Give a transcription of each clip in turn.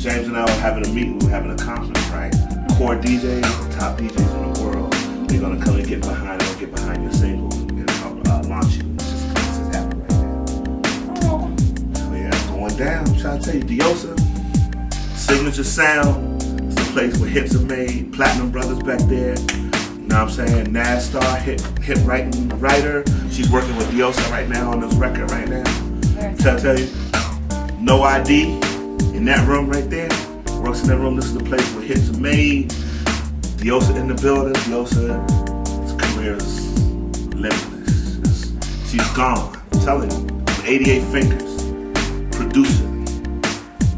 James and I were having a meeting, we were having a conference, right? Core DJs, the top DJs in the world, they're gonna come and get behind your single and launch you. This is happening right now. Oh yeah, it's going down. I'm trying to tell you, Diosa, Signature Sound, it's the place where hits are made. Platinum Brothers back there. You know what I'm saying? NASTAR, hit writer. She's working with Diosa right now on this record right now. Tell you, No ID in that room right there. Works in that room. This is the place where hits are made. Diosa in the building. Diosa's career is limitless. She's gone. I'm telling you. 88 Fingers. Producer.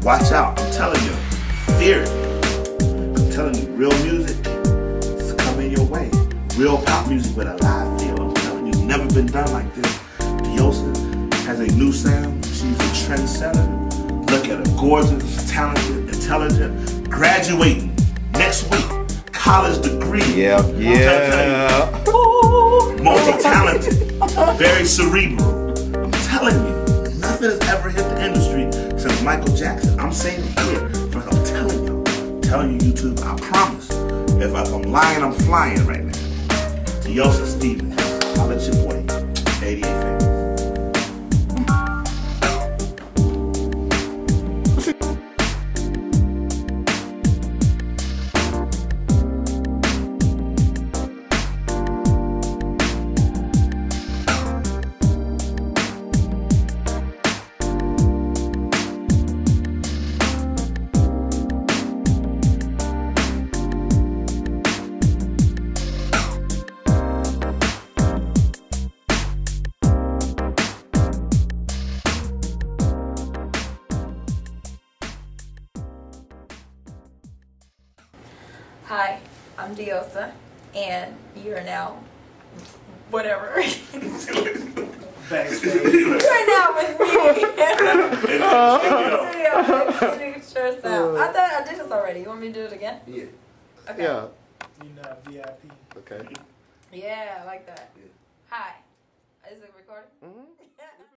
Watch out. I'm telling you. Fear it. I'm telling you. Real music is coming your way. Real pop music with a live feel. I'm telling you. It's never been done like this. Diosa has a new sound. She's a trendsetter. Look at her. Gorgeous, talented, intelligent. Graduating next week. College degree. Yeah. Multi-talented. Very cerebral. I'm telling you. Nothing has ever hit the industry since Michael Jackson. I'm saying it here. I'm telling you. I'm telling you, YouTube. I promise. If I'm lying, I'm flying right now. Diosa Stevens. I'll let your boy. 88 Fingers. Hi, I'm Diosa, and you're now whatever. Backstage. You're now with me in the studio. Sound. I thought I did this already. You want me to do it again? Yeah. Okay. Yeah. You know, VIP. Okay. Yeah, I like that. Hi. Is it recording? Mm-hmm.